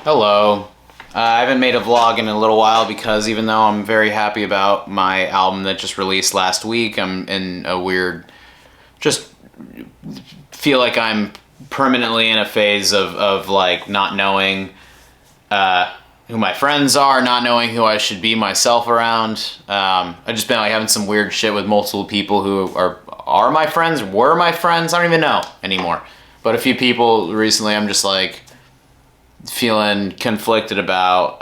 Hello. I haven't made a vlog in a little while because even though I'm very happy about my album that just released last week, I'm in a weird, just feel like I'm permanently in a phase of like not knowing who my friends are, not knowing who I should be myself around. I've just been like having some weird shit with multiple people who are my friends, were my friends, I don't even know anymore. But a few people recently I'm just like feeling conflicted about.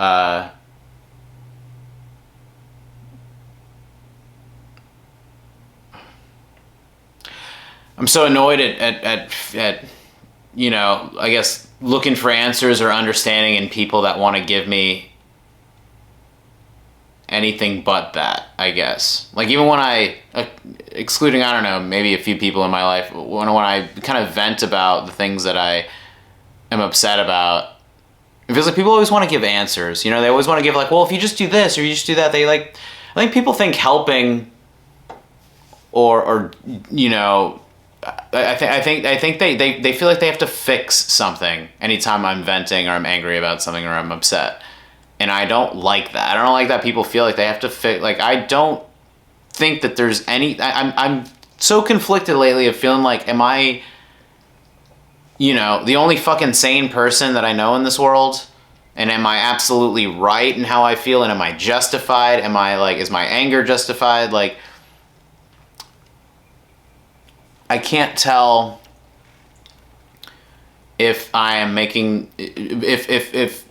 I'm so annoyed at you know, I guess looking for answers or understanding in people that want to give me anything but that, I guess. Like even when I, excluding, I don't know, maybe a few people in my life, when I kind of vent about the things that I am upset about, it feels like people always want to give answers. You know, they always want to give like, well, if you just do this or you just do that, they like, I think people think helping or you know, I think they feel like they have to fix something anytime I'm venting or I'm angry about something or I'm upset. And I don't like that. I don't like that people feel like they have to fix, like I don't think that there's any, I'm so conflicted lately of feeling like, am I, you know, the only fucking sane person that I know in this world? And am I absolutely right in how I feel? And am I justified? Am I like, is my anger justified? Like, I can't tell if I am making, if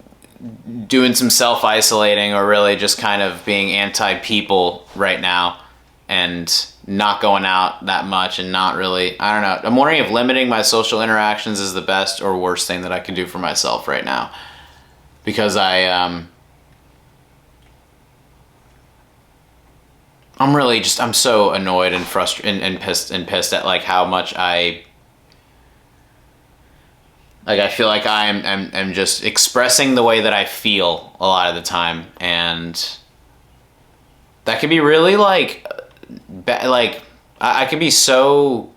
doing some self-isolating or really just kind of being anti-people right now and not going out that much and not really, I don't know. I'm wondering if limiting my social interactions is the best or worst thing that I can do for myself right now. Because I'm really just, I'm so annoyed and frustrated and pissed at like how much I feel like I'm just expressing the way that I feel a lot of the time, and that can be really like I can be so,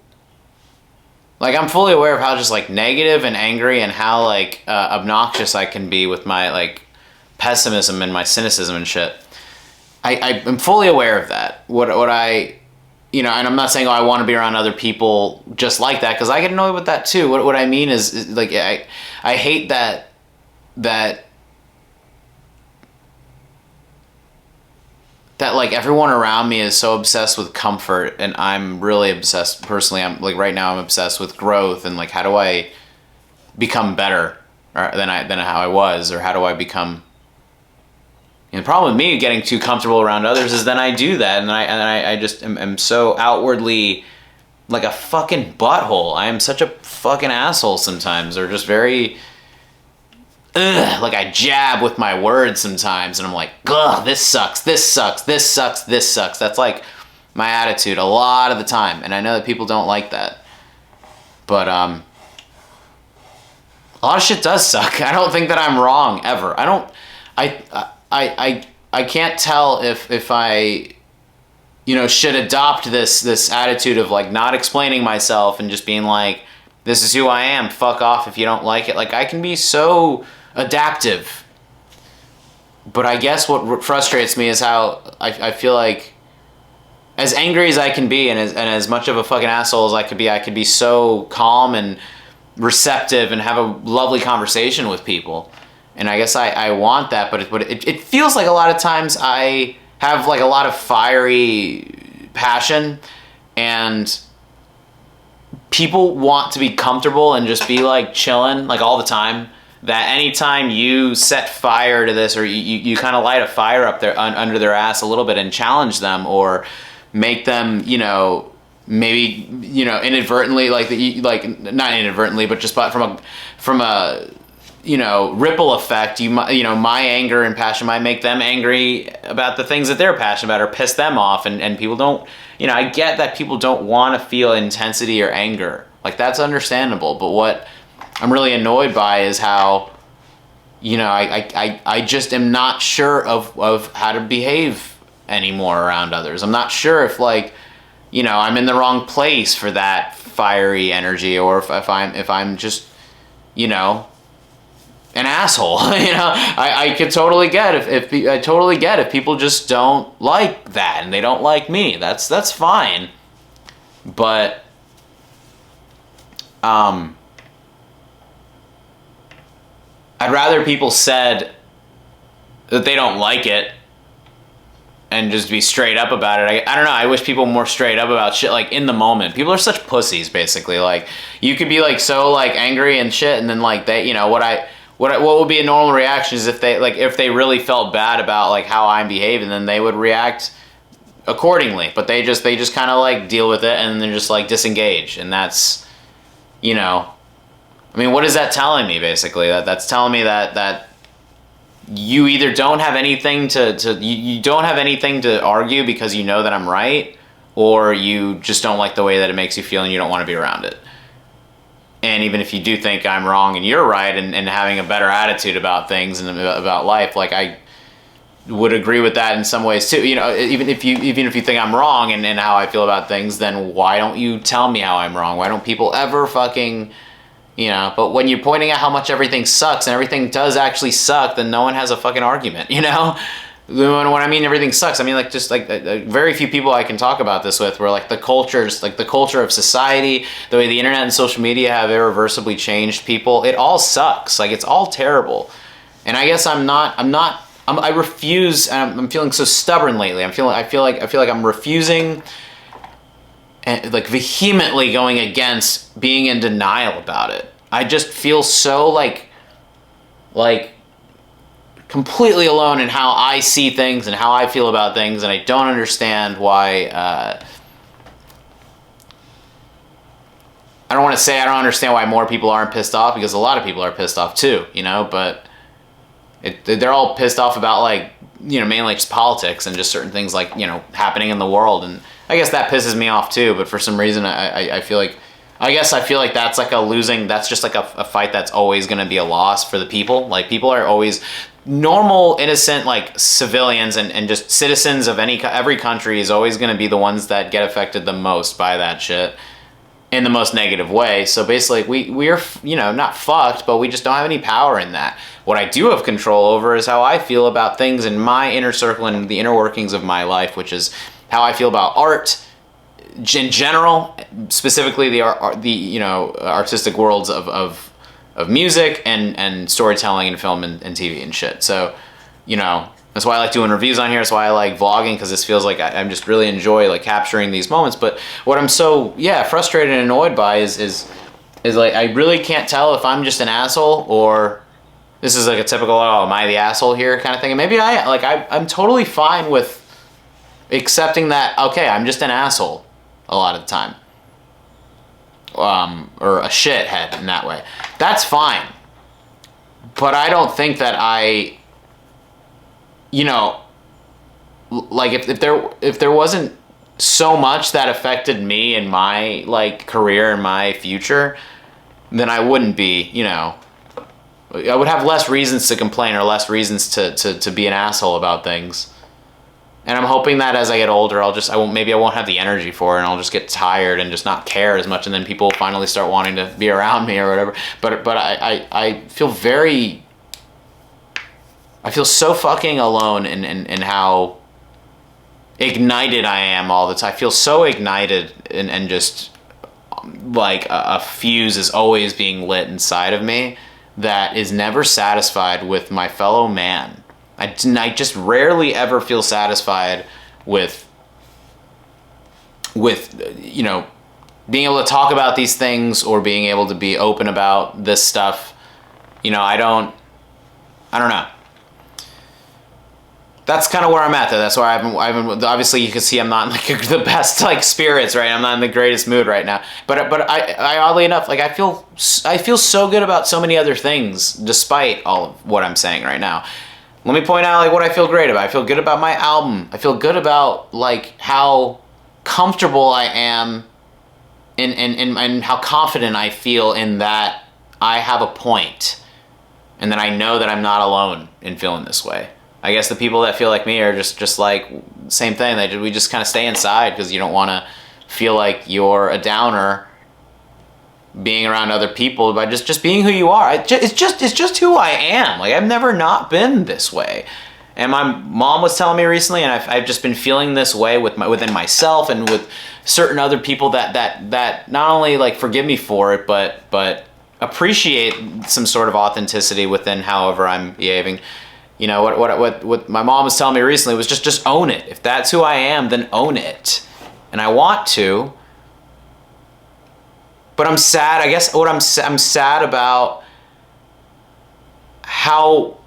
like, I'm fully aware of how just like negative and angry and how like obnoxious I can be with my like pessimism and my cynicism and shit. I'm fully aware of that. What I, you know, and I'm not saying, oh, I want to be around other people just like that, because I get annoyed with that too. What I mean is like, I hate that like everyone around me is so obsessed with comfort, and I'm really obsessed personally. I'm like, right now I'm obsessed with growth and like, how do I become better than how I was, or how do I become. And the problem with me getting too comfortable around others is then I do that, and I just am so outwardly like a fucking butthole. I am such a fucking asshole sometimes, or just very, like I jab with my words sometimes, and I'm like, ugh, this sucks, this sucks, this sucks, this sucks. That's like my attitude a lot of the time, and I know that people don't like that. But a lot of shit does suck. I don't think that I'm wrong ever. I can't tell if I, you know, should adopt this attitude of like not explaining myself and just being like, this is who I am, fuck off if you don't like it. Like, I can be so adaptive. But I guess what frustrates me is how I feel like, as angry as I can be and as much of a fucking asshole as I could be so calm and receptive and have a lovely conversation with people. And I guess I want that, but it feels like a lot of times I have like a lot of fiery passion, and people want to be comfortable and just be like chilling like all the time. That anytime you set fire to this, or you kind of light a fire up there under their ass a little bit and challenge them, or make them, you know, maybe, you know, inadvertently, like not inadvertently, but just from a you know, ripple effect, you know, my anger and passion might make them angry about the things that they're passionate about, or piss them off, and people don't, you know, I get that people don't want to feel intensity or anger, like that's understandable, but what I'm really annoyed by is how, you know, I just am not sure of how to behave anymore around others. I'm not sure if, like, you know, I'm in the wrong place for that fiery energy, or if I'm just, you know. And asshole. You know, I could totally get if I totally get if people just don't like that and they don't like me. That's fine. But I'd rather people said that they don't like it and just be straight up about it. I don't know. I wish people were more straight up about shit, like, in the moment. People are such pussies, basically. Like, you could be, like, so, like, angry and shit, and then, like, they, you know, what would be a normal reaction is if they really felt bad about, like, how I'm behaving, then they would react accordingly. But they just kind of, like, deal with it, and then just, like, disengage. And that's, you know, I mean, what is that telling me, basically? That's telling me that you either don't have anything you don't have anything to argue because you know that I'm right, or you just don't like the way that it makes you feel and you don't want to be around it. And even if you do think I'm wrong and you're right, and having a better attitude about things and about life, like, I would agree with that in some ways too. You know, even if you think I'm wrong and how I feel about things, then why don't you tell me how I'm wrong? Why don't people ever fucking... You know, but when you're pointing out how much everything sucks and everything does actually suck, then no one has a fucking argument, you know? When I mean everything sucks, I mean, like, just, like, very few people I can talk about this with, where, like, the culture of society, the way the internet and social media have irreversibly changed people, it all sucks. Like, it's all terrible. And I guess I refuse, and I'm feeling so stubborn lately. I feel like I'm refusing and, like, vehemently going against being in denial about it. I just feel so, like completely alone in how I see things and how I feel about things, and I don't understand why, I don't want to say I don't understand why more people aren't pissed off, because a lot of people are pissed off too, you know, but they're all pissed off about, like, you know, mainly just politics and just certain things, like, you know, happening in the world, and I guess that pisses me off too, but for some reason I feel like that's like that's just like a fight that's always going to be a loss for the people. Like, people are always normal, innocent, like, civilians and just citizens of every country is always going to be the ones that get affected the most by that shit in the most negative way. So basically we're, you know, not fucked, but we just don't have any power in that. What I do have control over is how I feel about things in my inner circle and the inner workings of my life, which is how I feel about art in general, specifically the you know, artistic worlds of music and storytelling and film and TV and shit. So, you know, that's why I like doing reviews on here. That's why I like vlogging, because this feels like I'm just really enjoy, like, capturing these moments. But what I'm so, yeah, frustrated and annoyed by is like, I really can't tell if I'm just an asshole or this is like a typical, oh, am I the asshole here kind of thing. And maybe I'm totally fine with accepting that, okay, I'm just an asshole a lot of the time. Or a shithead in that way. That's fine. But I don't think that you know, like, if there wasn't so much that affected me and my, like, career and my future, then I wouldn't be, you know, I would have less reasons to complain or less reasons to be an asshole about things. And I'm hoping that as I get older, maybe I won't have the energy for it, and I'll just get tired and just not care as much, and then people finally start wanting to be around me or whatever. But I feel so fucking alone in how ignited I am all the time. I feel so ignited and just like a fuse is always being lit inside of me that is never satisfied with my fellow man. I just rarely ever feel satisfied with, you know, being able to talk about these things or being able to be open about this stuff. You know, I don't know. That's kind of where I'm at, though. That's why I've been, obviously you can see I'm not in, like, the best, like, spirits, right? I'm not in the greatest mood right now. But I oddly enough, like, I feel so good about so many other things, despite all of what I'm saying right now. Let me point out, like, what I feel great about. I feel good about my album. I feel good about, like, how comfortable I am and how confident I feel in that I have a point and that I know that I'm not alone in feeling this way. I guess the people that feel like me are just like, same thing. We just kind of stay inside because you don't want to feel like you're a downer being around other people by just being who you are. It's just who I am. Like, I've never not been this way. And my mom was telling me recently, and I've just been feeling this way within myself and with certain other people that not only like forgive me for it, but appreciate some sort of authenticity within however I'm behaving. You know, what my mom was telling me recently was just own it. If that's who I am, then own it. And I want to. But I'm sad. I guess I'm sad about how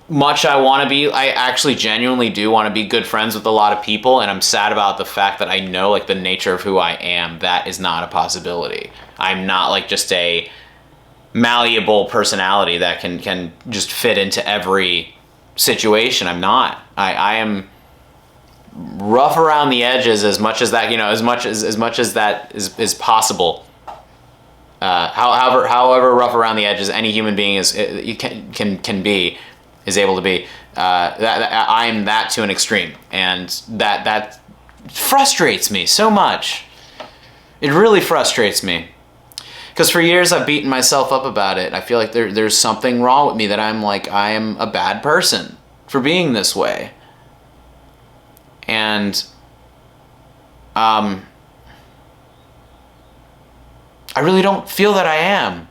much I want to be. I actually genuinely do want to be good friends with a lot of people, and I'm sad about the fact that I know like the nature of who I am, that is not a possibility. I'm not like just a malleable personality that can just fit into every situation. I'm not. I am rough around the edges as much as that, you know, as much as that is possible. However rough around the edges any human being is can be, is able to be. I'm that to an extreme, and that frustrates me so much. It really frustrates me, because for years I've beaten myself up about it. I feel like there's something wrong with me, that I'm like, I am a bad person for being this way. And I really don't feel that I am.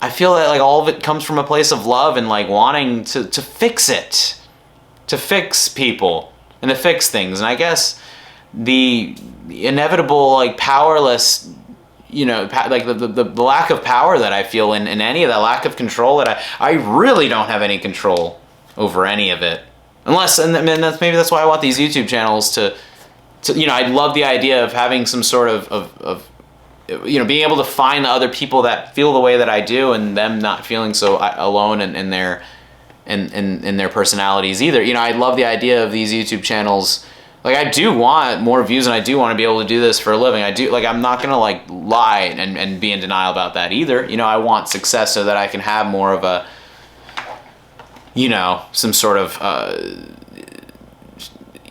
I feel that like all of it comes from a place of love and like wanting to fix it, to fix people and to fix things. And I guess the inevitable like powerless, you know, like the lack of power that I feel in any of that, lack of control, that I really don't have any control over any of it. Unless, and maybe that's why I want these YouTube channels to you know, I love the idea of having some sort of you know, being able to find the other people that feel the way that I do, and them not feeling so alone in their personalities either. You know, I love the idea of these YouTube channels. Like, I do want more views, and I do want to be able to do this for a living. I do, like, I'm not gonna like lie and be in denial about that either. You know, I want success so that I can have more of a, you know, some sort of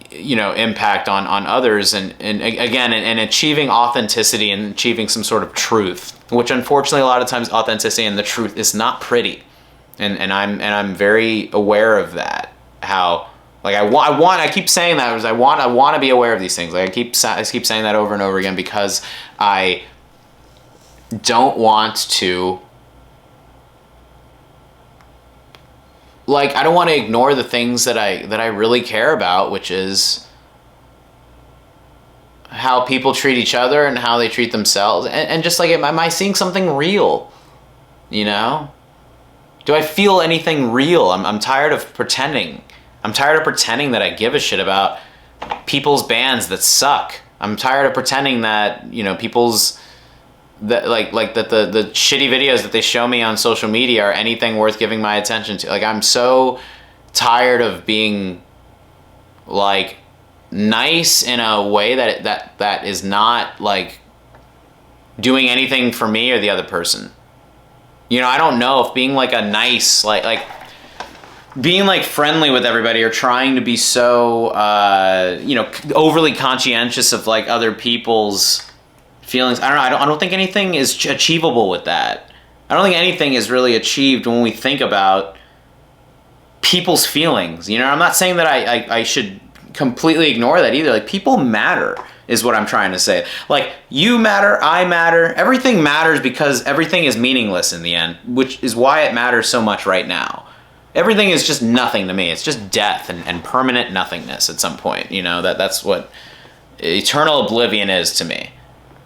you know, impact on others, and again, and achieving authenticity and achieving some sort of truth, which unfortunately a lot of times authenticity and the truth is not pretty, and I'm very aware of that. How like I keep saying that, I want to be aware of these things. Like I keep saying that over and over again, because I don't want to, like, I don't want to ignore the things that I really care about, which is how people treat each other and how they treat themselves. And just like, am I seeing something real? You know? Do I feel anything real? I'm tired of pretending. I'm tired of pretending that I give a shit about people's bands that suck. I'm tired of pretending that, you know, people's, that like that the shitty videos that they show me on social media are anything worth giving my attention to. Like, I'm so tired of being like nice in a way that is not like doing anything for me or the other person. You know, I don't know if being like a nice, like being like friendly with everybody, or trying to be so you know, overly conscientious of like other people's feelings. I don't know. I don't think anything is achievable with that. I don't think anything is really achieved when we think about people's feelings. You know, I'm not saying that I should completely ignore that either. Like, people matter is what I'm trying to say. Like, you matter, I matter, everything matters, because everything is meaningless in the end, which is why it matters so much right now. Everything is just nothing to me. It's just death and permanent nothingness at some point. You know, that's what eternal oblivion is to me.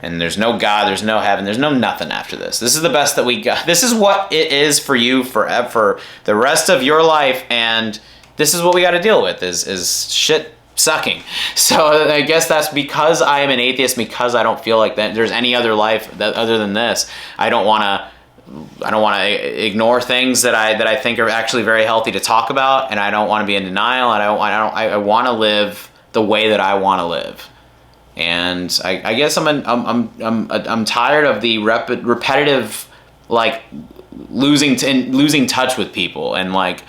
And there's no God, there's no heaven, there's no nothing after this. This is the best that we got. This is what it is for you forever, for the rest of your life, and this is what we got to deal with, is shit sucking. So I guess that's because I am an atheist, because I don't feel like that there's any other life that, other than this. I don't want to ignore things that I think are actually very healthy to talk about, and I don't want to be in denial, and I want to live the way that I want to live. And I guess I'm tired of the repetitive, like, losing touch with people, and like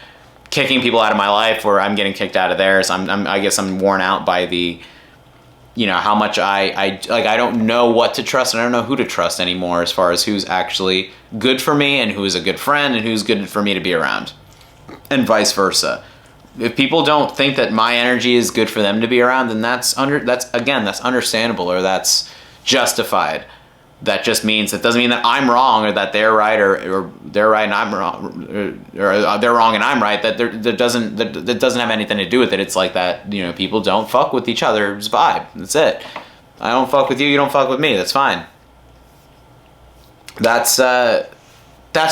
kicking people out of my life, or I'm getting kicked out of theirs. I guess I'm worn out by the you know, how much I don't know what to trust, and I don't know who to trust anymore as far as who's actually good for me and who is a good friend and who's good for me to be around, and vice versa. If people don't think that my energy is good for them to be around, then that's understandable, or that's justified. That just means, it doesn't mean that I'm wrong, or that they're right, or they're right and I'm wrong, or they're wrong and I'm right. That doesn't have anything to do with it. It's like that, you know, people don't fuck with each other's vibe. That's it. I don't fuck with you, you don't fuck with me. That's fine. That's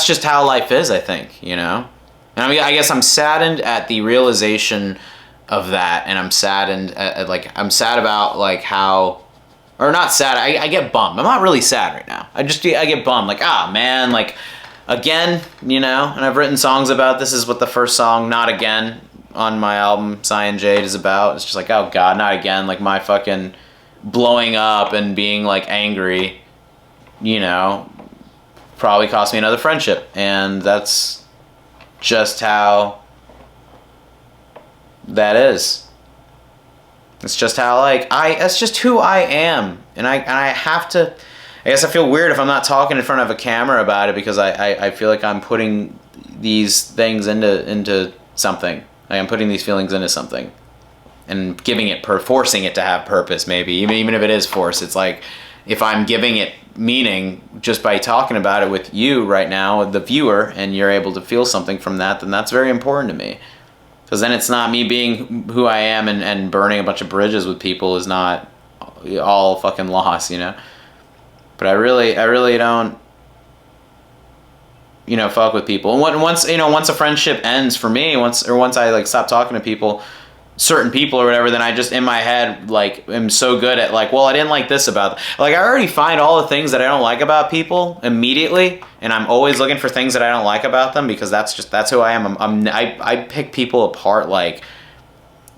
just how life is, I think, you know? And I mean, I guess I'm saddened at the realization of that, and I'm saddened at like, I'm sad about like how, or not sad, I get bummed. I'm not really sad right now. I get bummed, like, ah, man, like, again, you know, and I've written songs about this. Is what the first song, Not Again, on my album, Cyan Jade, is about. It's just like, oh God, not again, like my fucking blowing up and being like angry, you know, probably cost me another friendship, and that's just how that is. It's just how, like, that's just who I am. And I have to, I guess I feel weird if I'm not talking in front of a camera about it, because I feel like I'm putting these things into something. Like, I'm putting these feelings into something and giving it, forcing it to have purpose, maybe. Even if it is force, it's like, if I'm giving it meaning just by talking about it with you right now, the viewer, and you're able to feel something from that, then that's very important to me. Because then it's not me being who I am and burning a bunch of bridges with people is not all fucking loss, you know? But I really don't, you know, fuck with people. And once a friendship ends for me, once I like stop talking to people, certain people or whatever, then I just in my head like am so good at like, well, I didn't like this about them. Like, I already find all the things that I don't like about people immediately, and I'm always looking for things that I don't like about them, because that's who I am. I pick people apart like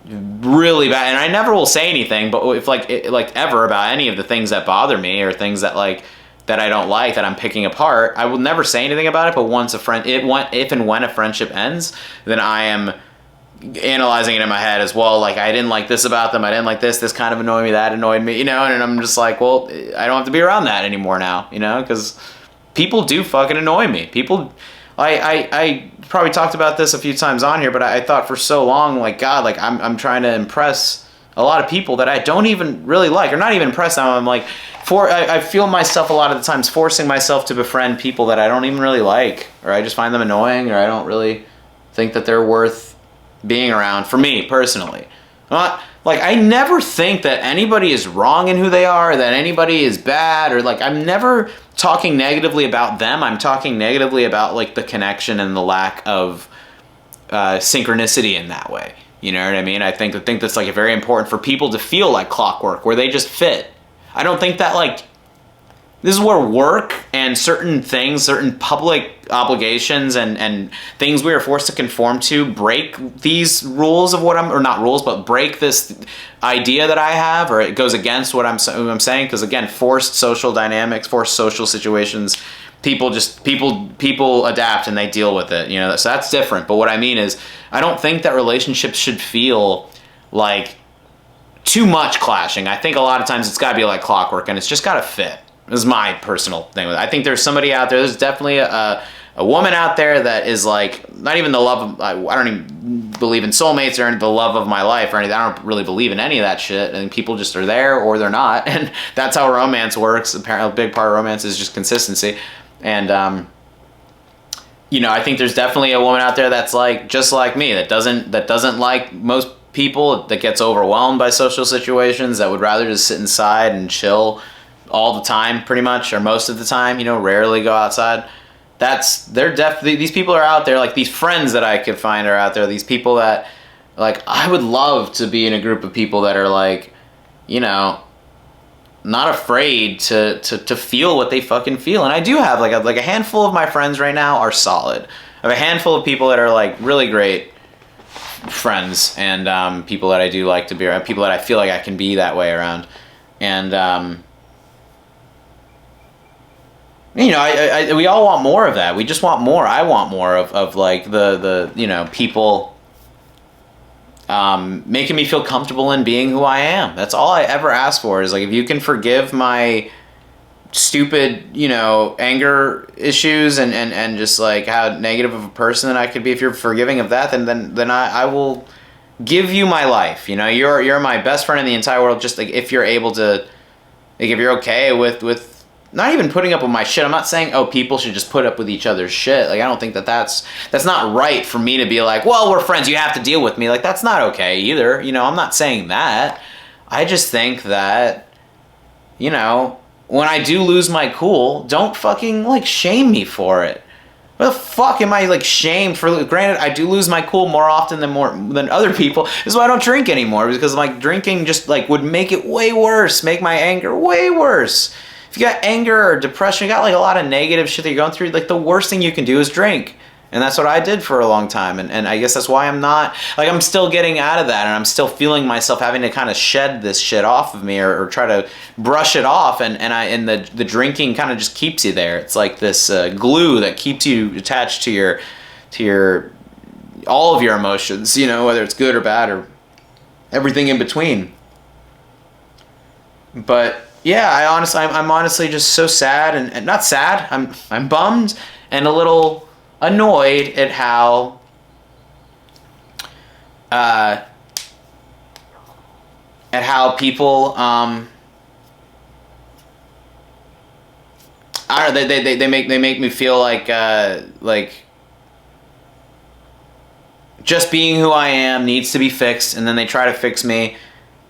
really bad, and I never will say anything, but if like ever about any of the things that bother me, or things that like that I don't like that I'm picking apart, I will never say anything about it. But once if and when a friendship ends, then I am analyzing it in my head as well. Like, I didn't like this about them, I didn't like this kind of annoyed me, that annoyed me, you know, and I'm just like, well, I don't have to be around that anymore now, you know, because people do fucking annoy me. People, I probably talked about this a few times on here, but I thought for so long, like, God, like I'm trying to impress a lot of people that I don't even really like, or not even impress them. I'm like, I feel myself a lot of the times forcing myself to befriend people that I don't even really like, or I just find them annoying, or I don't really think that they're worth being around, for me personally. Like, I never think that anybody is wrong in who they are, that anybody is bad, or like, I'm never talking negatively about them. I'm talking negatively about like the connection and the lack of synchronicity in that way. You know what I mean? I think that's like very important for people to feel like clockwork, where they just fit. I don't think that like, this is where work and certain things, certain public obligations and things we are forced to conform to break these rules of what or not rules, but break this idea that I have, or it goes against what I'm saying. Because again, forced social dynamics, forced social situations, people adapt and they deal with it, you know, so that's different. But what I mean is, I don't think that relationships should feel like too much clashing. I think a lot of times it's gotta be like clockwork, and it's just gotta fit. This is my personal thing with it. I think there's somebody out there, there's definitely a woman out there that is like, not even the love of, I don't even believe in soulmates or the love of my life or anything. I don't really believe in any of that shit, and people just are there or they're not, and that's how romance works. Apparently a big part of romance is just consistency. And you know, I think there's definitely a woman out there that's like, just like me, that doesn't like most people, that gets overwhelmed by social situations, that would rather just sit inside and chill all the time, pretty much, or most of the time, you know, rarely go outside. They're definitely, these people are out there, like these friends that I could find are out there, these people that, like, I would love to be in a group of people that are like, you know, not afraid to feel what they fucking feel. And I do have like a handful of my friends right now are solid. I have a handful of people that are like really great friends, and people that I do like to be around, people that I feel like I can be that way around. And you know, we all want more of that. We just want more. I want more of like the you know, people making me feel comfortable in being who I am. That's all I ever ask for, is like, if you can forgive my stupid, anger issues and just like how negative of a person that I could be, if you're forgiving of that, then I will give you my life. You're my best friend in the entire world. Just like, if you're able to, like, if you're okay with not even putting up with my shit. I'm not saying, oh, people should just put up with each other's shit. Like, I don't think that's not right for me to be like, well, we're friends, you have to deal with me. Like, that's not okay either. I'm not saying that. I just think that, when I do lose my cool, don't fucking, like, shame me for it. What the fuck am I, like, shamed for? Granted, I do lose my cool more often than other people. This is why I don't drink anymore, because, like, drinking just, like, would make it way worse, make my anger way worse. If you got anger or depression, you got, like, a lot of negative shit that you're going through, like, the worst thing you can do is drink. And that's what I did for a long time. And I guess that's why I'm still getting out of that, and I'm still feeling myself having to kind of shed this shit off of me, or try to brush it off, and the drinking kind of just keeps you there. It's like this glue that keeps you attached to your all of your emotions, whether it's good or bad or everything in between. But yeah, I'm honestly just so sad, and not sad, I'm bummed and a little annoyed at how people I don't know, they make me feel like just being who I am needs to be fixed, and then they try to fix me,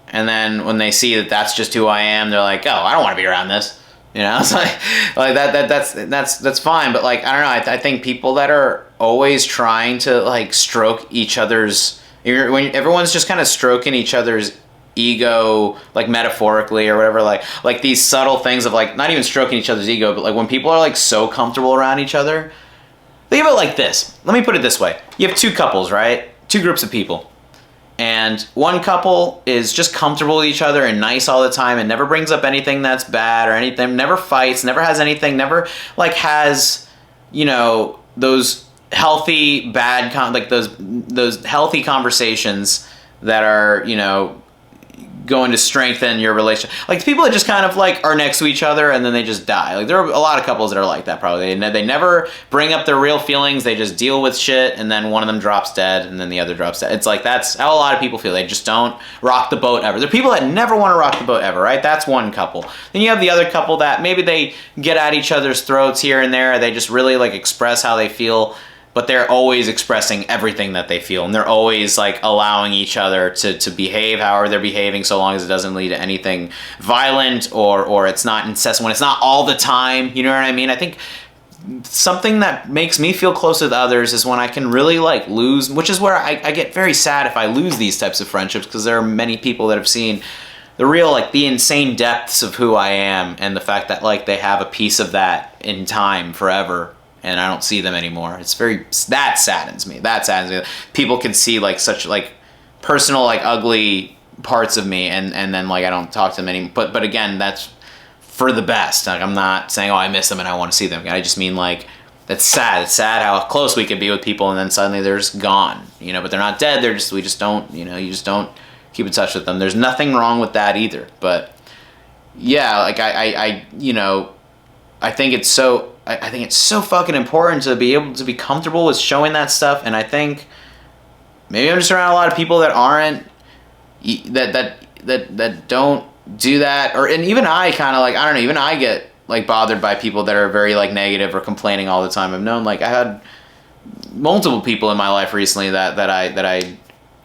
and then when they see that that's just who I am, they're like, oh, I don't want to be around this. It's like that's fine, but, like, I don't know. I think people that are always trying to, like, stroke each other's, when everyone's just kind of stroking each other's ego, like, metaphorically or whatever, like these subtle things of, like, not even stroking each other's ego, but, like, when people are, like, so comfortable around each other. Think of it like this. Let me put it this way: you have two couples, right? Two groups of people. And one couple is just comfortable with each other and nice all the time and never brings up anything that's bad or anything, never fights, never has anything, never, like, has, those healthy those healthy conversations that are, going to strengthen your relationship. Like, the people that just kind of, like, are next to each other and then they just die. Like, there are a lot of couples that are like that, probably. They never bring up their real feelings. They just deal with shit, and then one of them drops dead, and then the other drops dead. It's like, that's how a lot of people feel. They just don't rock the boat ever. There are people that never want to rock the boat ever, right? That's one couple. Then you have the other couple that maybe they get at each other's throats here and there. They just really, like, express how they feel, but they're always expressing everything that they feel, and they're always, like, allowing each other to behave however they're behaving, so long as it doesn't lead to anything violent or it's not incessant, when it's not all the time, you know what I mean? I think something that makes me feel close with others is when I can really, like, lose, which is where I get very sad if I lose these types of friendships, because there are many people that have seen the real, like, the insane depths of who I am, and the fact that, like, they have a piece of that in time forever, and I don't see them anymore. That saddens me. People can see, like, such, like, personal, like, ugly parts of me, and then, like, I don't talk to them anymore. But again, that's for the best. Like, I'm not saying, oh, I miss them and I want to see them. I just mean, like, that's sad. It's sad how close we could be with people, and then suddenly they're just gone. But they're not dead. We just don't, you just don't keep in touch with them. There's nothing wrong with that either. But yeah, like, I think it's so fucking important to be able to be comfortable with showing that stuff, and I think maybe I'm just around a lot of people that aren't, that don't do that, and even I kind of, like, I don't know, even I get, like, bothered by people that are very, like, negative or complaining all the time. I've known, like, I had multiple people in my life recently that I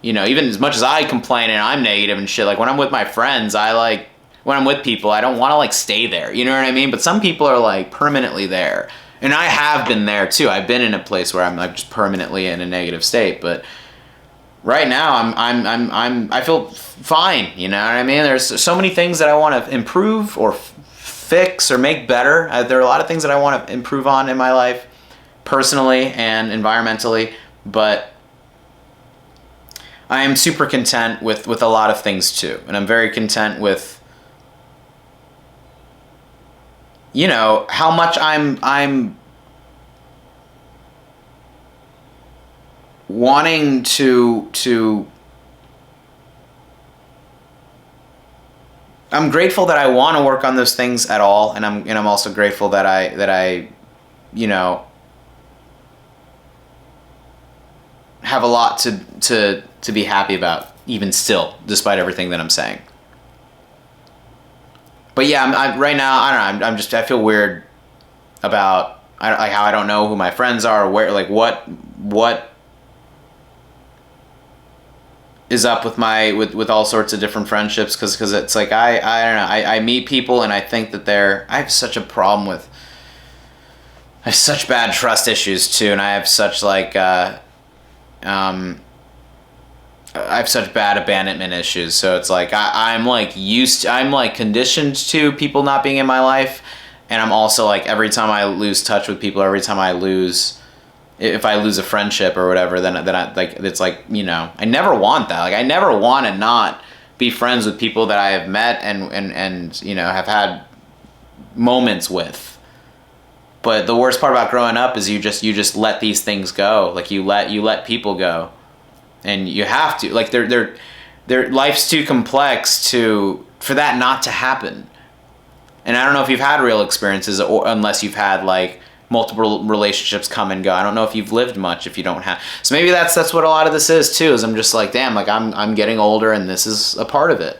even as much as I complain and I'm negative and shit, like, when I'm with my friends, when I'm with people, I don't want to, like, stay there. You know what I mean? But some people are, like, permanently there. And I have been there, too. I've been in a place where I'm, like, just permanently in a negative state. But right now, I feel fine. You know what I mean? There's so many things that I want to improve or fix or make better. There are a lot of things that I want to improve on in my life, personally and environmentally. But I am super content with a lot of things, too. And I'm very content with, how much I'm wanting to I'm grateful that I want to work on those things at all, and I'm also grateful that I you know, have a lot to be happy about, even still, despite everything that I'm saying. But yeah, I'm right now, I don't know, I feel weird about like how I don't know who my friends are, where, like what is up with with all sorts of different friendships, because it's like I don't know, I meet people and I think that I have such a problem with, I have such bad trust issues too, and I have such like I have such bad abandonment issues, so it's like I'm like conditioned to people not being in my life, and I'm also like, every time I lose touch with people, every time if I lose a friendship or whatever, then I like, it's like, you know, I never want that. Like, I never want to not be friends with people that I have met and you know, have had moments with. But the worst part about growing up is you just let these things go. Like, you let people go. And you have to, like, their life's too complex for that not to happen. And I don't know if you've had real experiences, or unless you've had like multiple relationships come and go. I don't know if you've lived much if you don't have. So maybe that's what a lot of this is too. Is I'm just like, damn, like I'm getting older, and this is a part of it.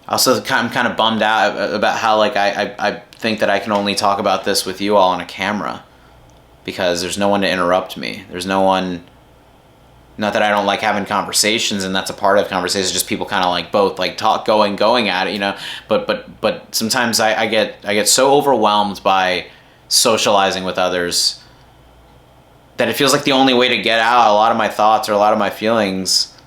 Also, I'm kind of bummed out about how, like, I think that I can only talk about this with you all on a camera, because there's no one to interrupt me. There's no one. Not that I don't like having conversations, and that's a part of conversations. Just people kind of like both like going at it, you know. But sometimes I get so overwhelmed by socializing with others that it feels like the only way to get out a lot of my thoughts or a lot of my feelings.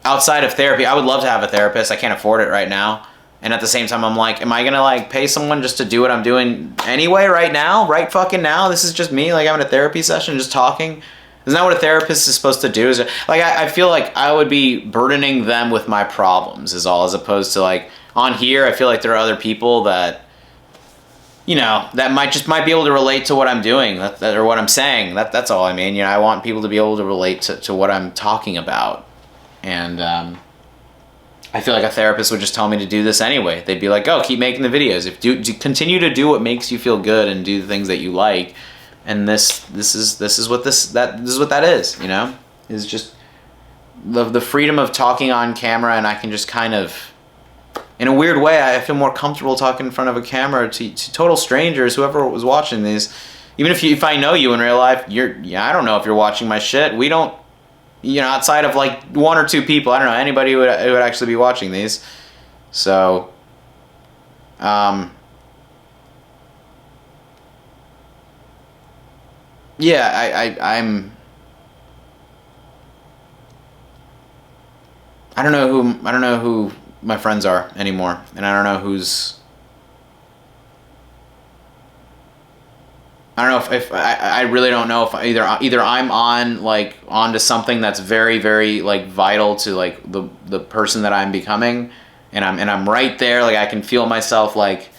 Outside of therapy, I would love to have a therapist. I can't afford it right now. And at the same time, I'm like, am I going to like pay someone just to do what I'm doing anyway right now? Right fucking now? This is just me like having a therapy session, just talking. Isn't that what a therapist is supposed to do? Is it, like, I feel like I would be burdening them with my problems is all, as opposed to like on here, I feel like there are other people that, you know, that might be able to relate to what I'm doing or what I'm saying. That's all I mean. You know, I want people to be able to relate to what I'm talking about. And I feel like a therapist would just tell me to do this anyway. They'd be like, "Oh, keep making the videos. If do continue to do what makes you feel good and do the things that you like." And this is what that is. You know, is just the freedom of talking on camera, and I can just kind of, in a weird way, I feel more comfortable talking in front of a camera to total strangers, whoever was watching these. Even if I know you in real life, I don't know if you're watching my shit. We don't. You know, outside of like one or two people, I don't know anybody who would actually be watching these. So, yeah, I don't know who my friends are anymore, and I don't know who's. I don't know if I really don't know if either I'm onto something that's very, very like vital to like the person that I'm becoming, and I'm right there, like I can feel myself like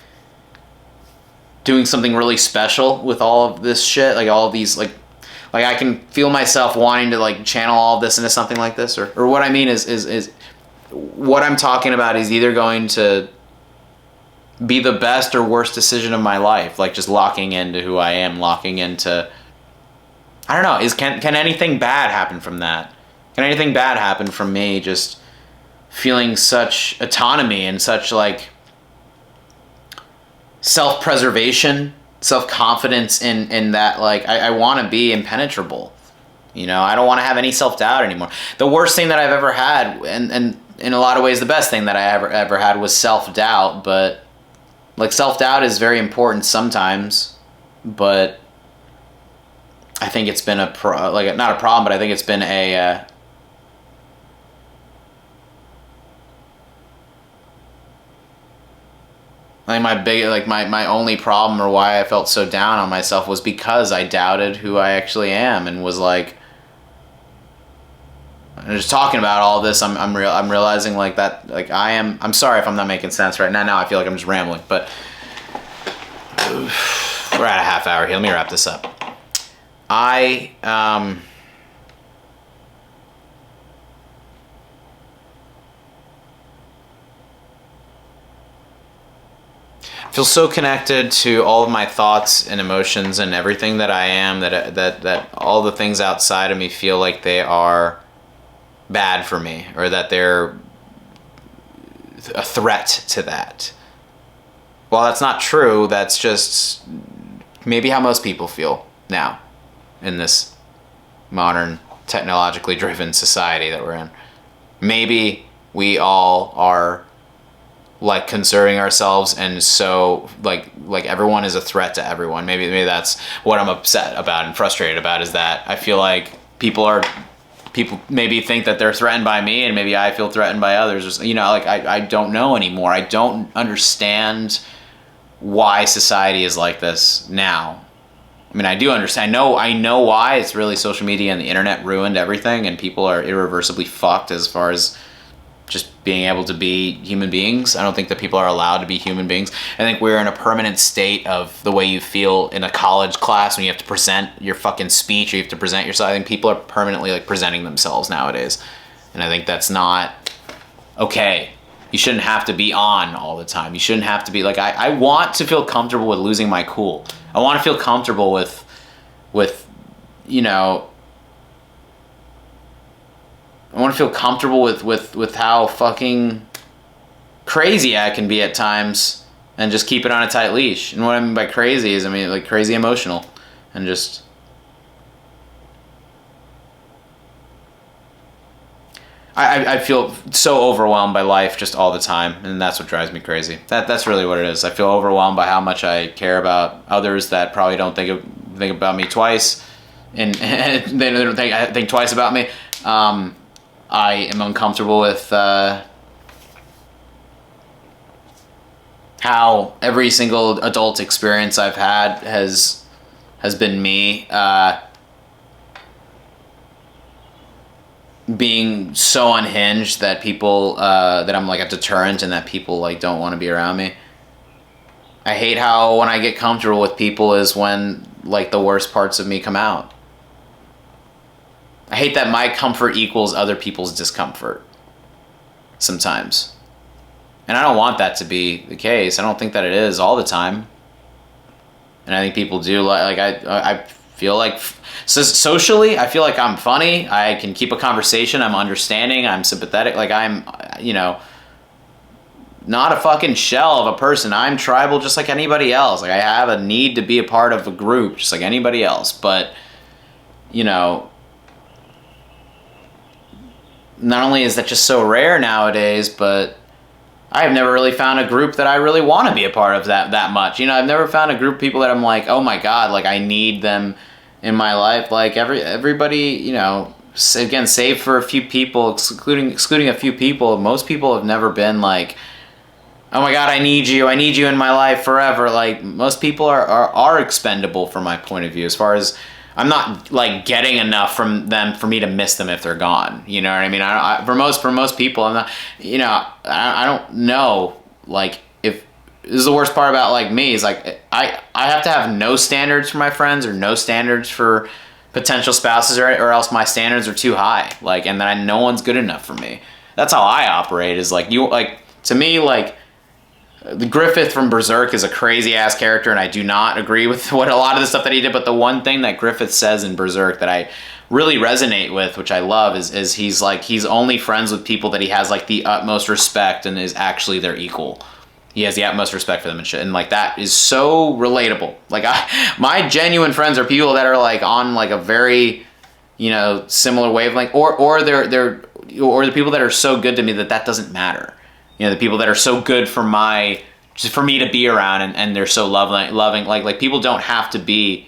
doing something really special with all of this shit, like all of these like I can feel myself wanting to like channel all of this into something like this, or what I mean is what I'm talking about is either going to be the best or worst decision of my life, like just locking into who I am, locking into, I don't know, can anything bad happen from that? Can anything bad happen from me just feeling such autonomy and such like self-preservation, self-confidence in that, like I want to be impenetrable, you know, I don't want to have any self-doubt anymore. The worst thing that I've ever had, and in a lot of ways the best thing that I ever had, was self-doubt. But like, self-doubt is very important sometimes, but I think it's been not a problem, but I think it's been I think my only problem, or why I felt so down on myself, was because I doubted who I actually am, and was like, and just talking about all this, I'm realizing like that, like I'm sorry if I'm not making sense right now. Now I feel like I'm just rambling, but we're at a half hour here. Let me wrap this up. I feel so connected to all of my thoughts and emotions and everything that I am, that all the things outside of me feel like they are bad for me, or that they're a threat to that. Well, that's not true. That's just maybe how most people feel now in this modern, technologically driven society that we're in. Maybe we all are like conserving ourselves, and so like everyone is a threat to everyone. Maybe that's what I'm upset about and frustrated about, is that I feel like people maybe think that they're threatened by me, and maybe I feel threatened by others. You know, like I don't know anymore. I don't understand why society is like this now. I mean, I do understand. I know why. It's really social media and the internet ruined everything, and people are irreversibly fucked as far as just being able to be human beings. I don't think that people are allowed to be human beings. I think we're in a permanent state of the way you feel in a college class when you have to present your fucking speech, or you have to present yourself. I think people are permanently like presenting themselves nowadays. And I think that's not okay. You shouldn't have to be on all the time. You shouldn't have to be like, I want to feel comfortable with losing my cool. I want to feel comfortable with, you know, I want to feel comfortable with how fucking crazy I can be at times, and just keep it on a tight leash. And what I mean by crazy is, I mean like crazy emotional, and just I feel so overwhelmed by life just all the time, and that's what drives me crazy. That's really what it is. I feel overwhelmed by how much I care about others that probably don't think about me twice, and they don't think twice about me. I am uncomfortable with how every single adult experience I've had has been me being so unhinged that people that I'm like a deterrent, and that people like don't want to be around me. I hate how when I get comfortable with people is when like the worst parts of me come out. I hate that my comfort equals other people's discomfort sometimes. And I don't want that to be the case. I don't think that it is all the time. And I think people do. Like I feel like, so socially, I feel like I'm funny. I can keep a conversation. I'm understanding. I'm sympathetic. Like I'm, you know, not a fucking shell of a person. I'm tribal just like anybody else. Like I have a need to be a part of a group just like anybody else. But, you know, not only is that just so rare nowadays, but I've never really found a group that I really want to be a part of that much. You know, I've never found a group of people that I'm like, oh my God, like I need them in my life. Like everybody, you know, again, save for a few people, excluding a few people, most people have never been like, oh my God, I need you in my life forever. Like most people are expendable from my point of view, as far as I'm not like getting enough from them for me to miss them if they're gone. You know what I mean? For most people, I'm not, you know, I don't know, like, if this is the worst part about like me is like, I have to have no standards for my friends, or no standards for potential spouses, or else my standards are too high. Like, and then no one's good enough for me. That's how I operate, is like, to me, like, the Griffith from Berserk is a crazy ass character, and I do not agree with what a lot of the stuff that he did. But the one thing that Griffith says in Berserk that I really resonate with, which I love, is he's like, he's only friends with people that he has like the utmost respect and is actually their equal. He has the utmost respect for them and shit, and like that is so relatable. Like my genuine friends are people that are like on like a very, you know, similar wavelength, or they're the people that are so good to me that doesn't matter. You know, the people that are so good for me to be around, and they're so loving. Like people don't have to be,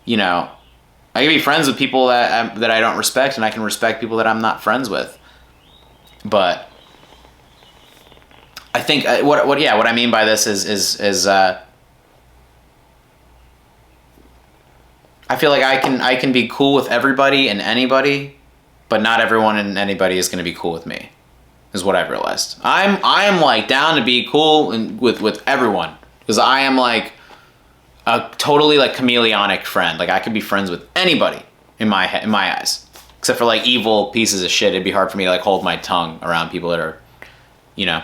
you know, I can be friends with people that I don't respect, and I can respect people that I'm not friends with. But I think what I mean by this is I feel like I can be cool with everybody and anybody, but not everyone and anybody is going to be cool with me. Is what I've realized. I am like down to be cool with everyone, because I am like a totally like chameleonic friend. Like I could be friends with anybody in my eyes, except for like evil pieces of shit. It'd be hard for me to like hold my tongue around people that are, you know,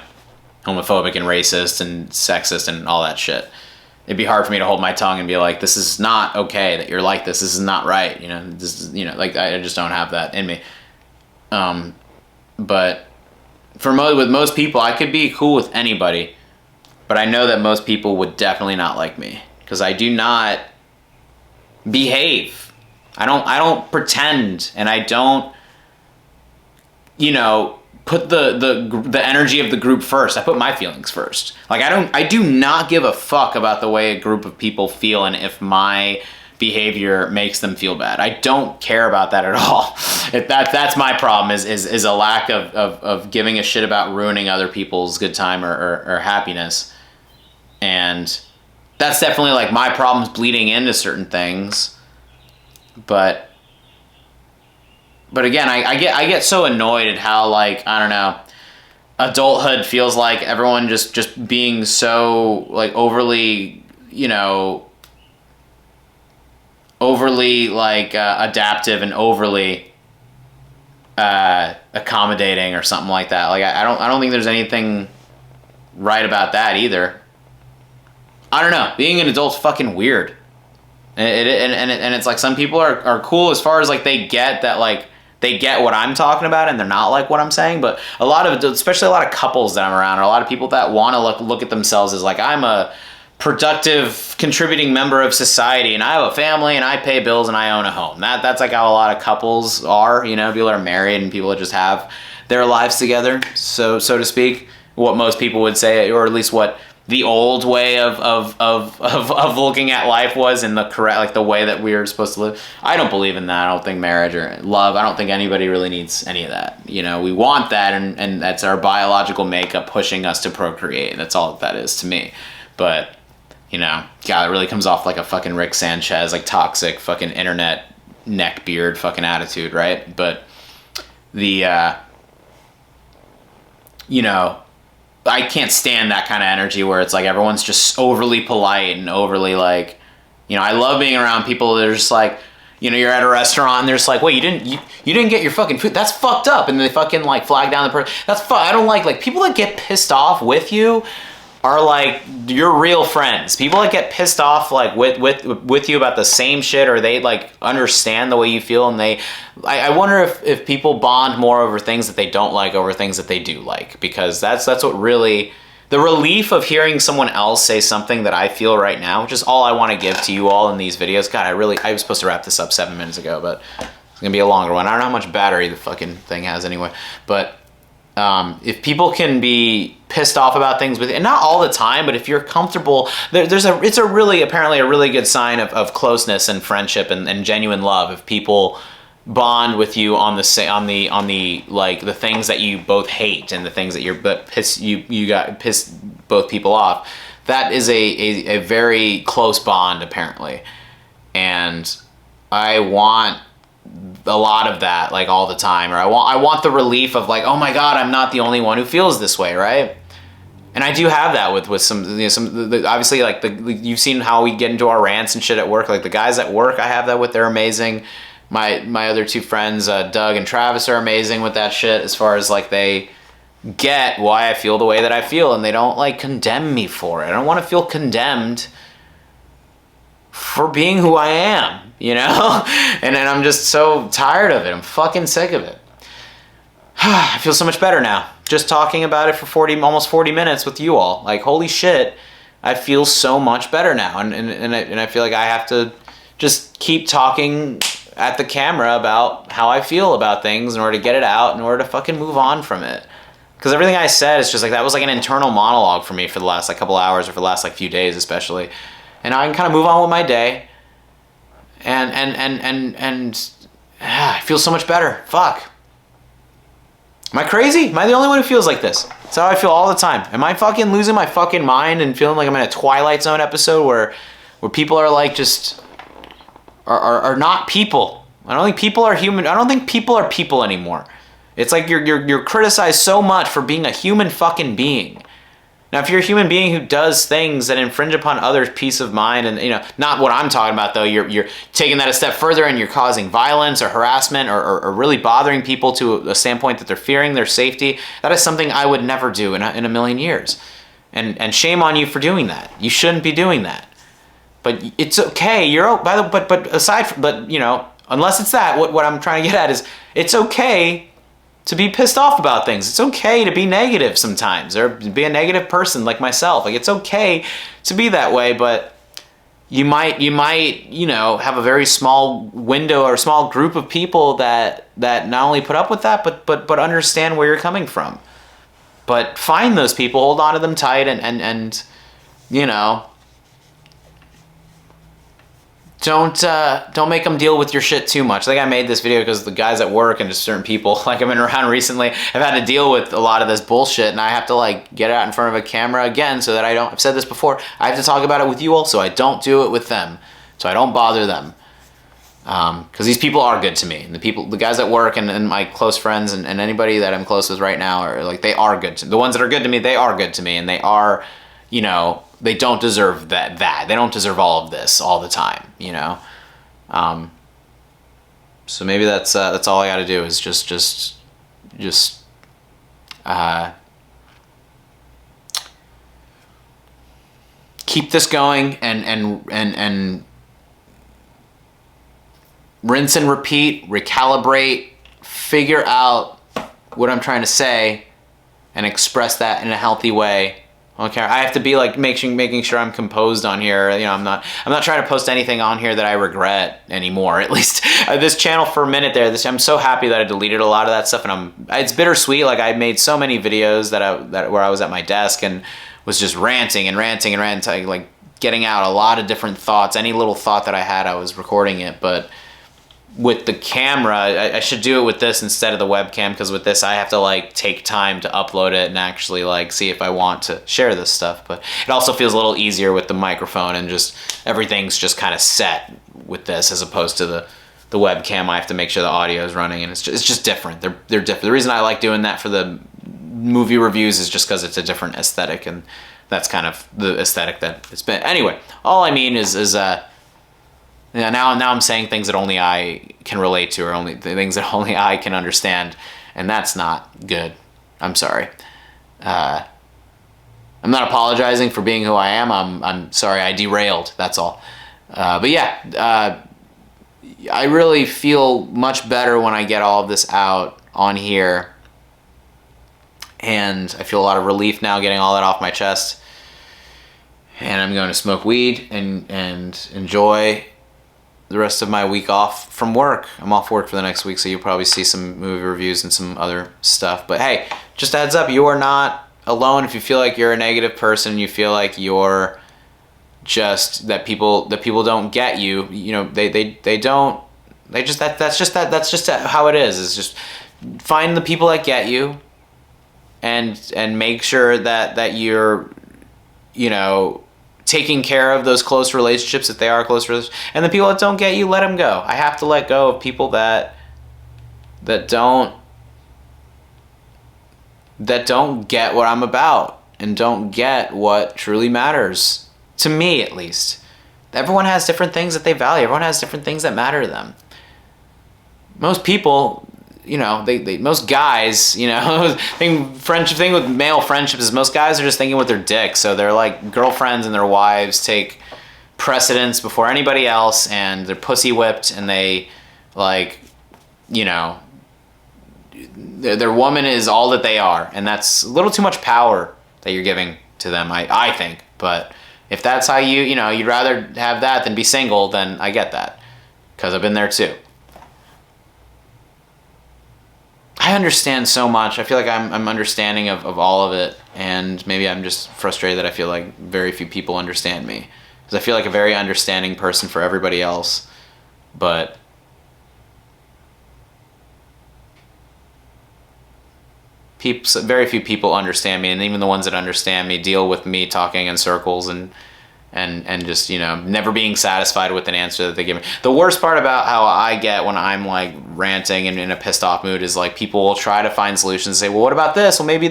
homophobic and racist and sexist and all that shit. It'd be hard for me to hold my tongue and be like, this is not okay that you're like this. This is not right. You know, this is, you know, like I just don't have that in me. But with most people, I could be cool with anybody, but I know that most people would definitely not like me because I do not behave. I don't pretend, and I don't, you know, put the energy of the group first. I put my feelings first. Like I do not give a fuck about the way a group of people feel and if my behavior makes them feel bad. I don't care about that at all. That's my problem is a lack of giving a shit about ruining other people's good time or happiness. And that's definitely like my problems bleeding into certain things. But again, I get so annoyed at how, like, I don't know, adulthood feels like everyone just being so like overly, you know, like adaptive and overly accommodating or something like that. Like I don't think there's anything right about that either. I don't know. Being an adult's fucking weird. And it's like some people are cool as far as like they get that, like they get what I'm talking about and they're not like what I'm saying. But a lot of, especially a lot of couples that I'm around, or a lot of people that want to look at themselves as like, I'm a productive, contributing member of society, and I have a family, and I pay bills, and I own a home. That's like how a lot of couples are. You know, people are married, and people that just have their lives together, so to speak. What most people would say, or at least what the old way of looking at life was, and the correct, like the way that we were supposed to live. I don't believe in that. I don't think marriage or love, I don't think anybody really needs any of that. You know, we want that, and that's our biological makeup pushing us to procreate. That's all that is to me. But, you know, God, it really comes off like a fucking Rick Sanchez, like toxic fucking internet neck beard fucking attitude, right? But the, you know, I can't stand that kind of energy where it's like everyone's just overly polite and overly like, you know, I love being around people that are just like, you know, you're at a restaurant and they're just like, wait, you didn't get your fucking food. That's fucked up. And they fucking like flag down the person. I don't like people that get pissed off with you are like your real friends. People that get pissed off like with you about the same shit, or they like understand the way you feel, and I wonder if people bond more over things that they don't like over things that they do like, because that's what really, the relief of hearing someone else say something that I feel right now, which is all I want to give to you all in these videos. God, I was supposed to wrap this up 7 minutes ago, but it's gonna be a longer one. I don't know how much battery the fucking thing has anyway, but if people can be pissed off about things with, and not all the time, but if you're comfortable, it's apparently a really good sign of closeness and friendship and genuine love if people bond with you on the like the things that you both hate and the things that you got pissed both people off. That is a very close bond apparently, and I want a lot of that, like all the time, or I want the relief of like, oh my God, I'm not the only one who feels this way, right? And I do have that with some, you know, obviously like you've seen how we get into our rants and shit at work. Like the guys at work, I have that with. They're amazing. My other two friends, Doug and Travis, are amazing with that shit. As far as like they get why I feel the way that I feel, and they don't like condemn me for it. I don't want to feel condemned for being who I am, you know? And then I'm just so tired of it. I'm fucking sick of it. I feel so much better now. Just talking about it for almost 40 minutes with you all. Like, holy shit, I feel so much better now. And I feel like I have to just keep talking at the camera about how I feel about things in order to get it out, in order to fucking move on from it. Because everything I said is just like, that was like an internal monologue for me for the last like couple hours, or for the last like few days especially. And now I can kind of move on with my day, and I feel so much better. Fuck. Am I crazy? Am I the only one who feels like this? That's how I feel all the time. Am I fucking losing my fucking mind and feeling like I'm in a Twilight Zone episode where people are like just are not people? I don't think people are human. I don't think people are people anymore. It's like you're criticized so much for being a human fucking being. Now, if you're a human being who does things that infringe upon others' peace of mind, and not what I'm talking about though, you're taking that a step further and you're causing violence or harassment or really bothering people to a standpoint that they're fearing their safety. That is something I would never do in a million years, and shame on you for doing that. You shouldn't be doing that. But it's okay. But aside from, unless it's that, what I'm trying to get at is it's okay to be pissed off about things. It's okay to be negative sometimes, or be a negative person like myself. Like, it's okay to be that way, but you might have a very small window or a small group of people that not only put up with that, but understand where you're coming from. But find those people, hold on to them tight, and don't make them deal with your shit too much. Like, I made this video because the guys at work and just certain people like I've been around recently have had to deal with a lot of this bullshit, and I have to like get out in front of a camera again so that I've said this before, I have to talk about it with you all so I don't do it with them, so I don't bother them. Because these people are good to me, and the guys at work and my close friends and anybody that I'm close with right now are like, they are good to me. The ones that are good to me, they are good to me, and they are, they don't deserve that. They don't deserve all of this all the time, So maybe that's all I got to do is just keep this going and rinse and repeat, recalibrate, figure out what I'm trying to say, and express that in a healthy way. Okay, I have to be like making sure I'm composed on here. I'm not trying to post anything on here that I regret anymore. At least this channel for a minute there. I'm so happy that I deleted a lot of that stuff, and it's bittersweet. Like, I made so many videos where I was at my desk and was just ranting, like getting out a lot of different thoughts. Any little thought that I had, I was recording it. But with the camera, I should do it with this instead of the webcam, because with this I have to like take time to upload it and actually like see if I want to share this stuff. But it also feels a little easier with the microphone, and just everything's just kind of set with this as opposed to the webcam. I have to make sure the audio is running, and it's just different. They're different. The reason I like doing that for the movie reviews is just because it's a different aesthetic, and that's kind of the aesthetic that it's been. Anyway, all I mean is now I'm saying things that only I can relate to, or only the things that only I can understand, and that's not good. I'm sorry. I'm not apologizing for being who I am. I'm sorry I derailed. That's all. But yeah, I really feel much better when I get all of this out on here, and I feel a lot of relief now getting all that off my chest. And I'm going to smoke weed and enjoy the rest of my week off from work. I'm off work for the next week, so you'll probably see some movie reviews and some other stuff. But hey, just a heads up, you are not alone. If you feel like you're a negative person, you feel like you're just that people don't get you. They don't. That's just how it is. It's just find the people that get you, and make sure that you're taking care of those close relationships if they are close relationships. And the people that don't get you, let them go. I have to let go of people that don't get what I'm about and don't get what truly matters, to me at least. Everyone has different things that they value. Everyone has different things that matter to them. Most people, most guys, friendship thing with male friendships is most guys are just thinking with their dick. So they're like, girlfriends and their wives take precedence before anybody else, and they're pussy whipped, and they like, their woman is all that they are, and that's a little too much power that you're giving to them, I think. But if that's how you'd rather have that than be single, then I get that, because I've been there too. I understand so much. I feel like I'm understanding of all of it, and maybe I'm just frustrated that I feel like very few people understand me, because I feel like a very understanding person for everybody else, but very few people understand me, and even the ones that understand me deal with me talking in circles and and just, you know, never being satisfied with an answer that they give me. The worst part about how I get when I'm like ranting and in a pissed off mood is like people will try to find solutions and say, well, what about this? Well, maybe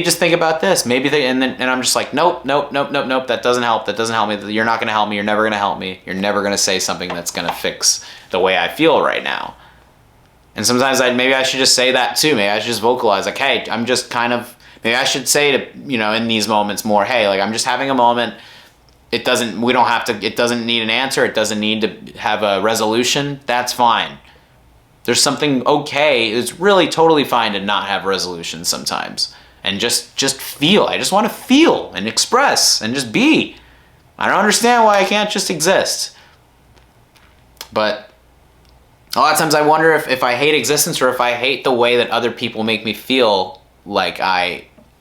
just think about this. And I'm just like, nope. That doesn't help. That doesn't help me. You're not going to help me. You're never going to help me. You're never going to say something that's going to fix the way I feel right now. And sometimes maybe I should just say that too. Maybe I should just vocalize like, hey, I'm just kind of, maybe I should say to, you know, in these moments more, hey, like I'm just having a moment. It doesn't need an answer. It doesn't need to have a resolution. That's fine. There's something okay. It's really totally fine to not have resolution sometimes. And just feel. I just want to feel and express and just be. I don't understand why I can't just exist. But a lot of times I wonder if I hate existence or if I hate the way that other people make me feel like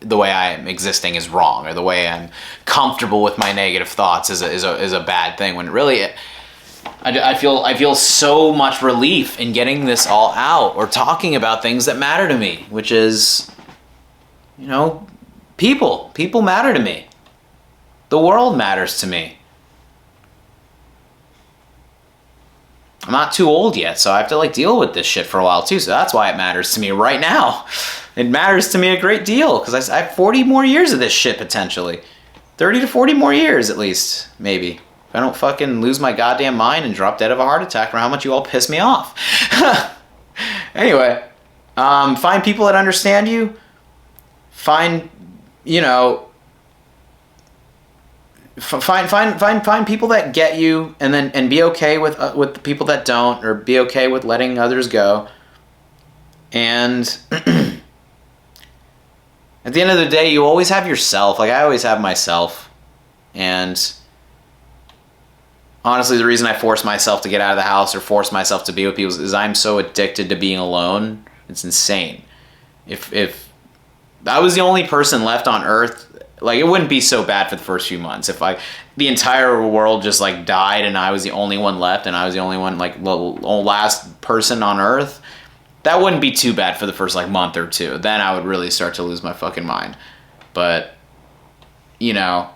the way I am existing is wrong, or the way I'm comfortable with my negative thoughts is a bad thing, when really I feel so much relief in getting this all out or talking about things that matter to me, which is, you know, people matter to me. The world matters to me. I'm not too old yet, so I have to like deal with this shit for a while too. So that's why it matters to me right now. It matters to me a great deal because I have 40 more years of this shit potentially. 30 to 40 more years at least, maybe. If I don't fucking lose my goddamn mind and drop dead of a heart attack for how much you all piss me off. Anyway, find people that understand you. Find, you know, find people that get you, and be okay with the people that don't, or be okay with letting others go. And at the end of the day, you always have yourself. Like I always have myself. And honestly, the reason I force myself to get out of the house or force myself to be with people is I'm so addicted to being alone. It's insane. If I was the only person left on Earth, like it wouldn't be so bad for the first few months. If the entire world just like died and I was the only one left and I was the only one, like the last person on Earth, that wouldn't be too bad for the first like month or two. Then I would really start to lose my fucking mind. But, you know,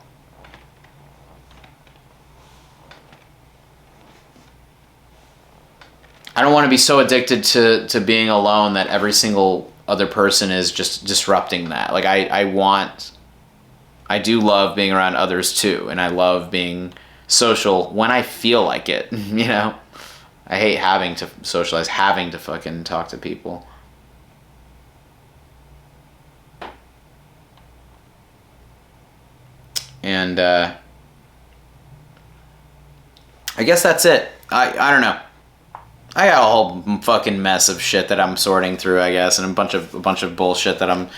I don't want to be so addicted to being alone that every single other person is just disrupting that. Like I do love being around others too, and I love being social when I feel like it, you know? I hate having to socialize, having to fucking talk to people. And I guess that's it. I don't know. I got a whole fucking mess of shit that I'm sorting through, I guess, and a bunch of bullshit that I'm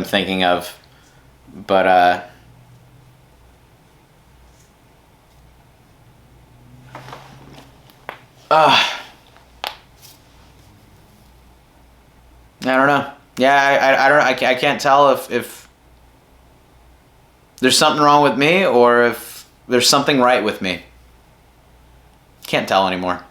thinking of. But I don't know. Yeah, I don't know. I can't tell if there's something wrong with me or if there's something right with me. Can't tell anymore.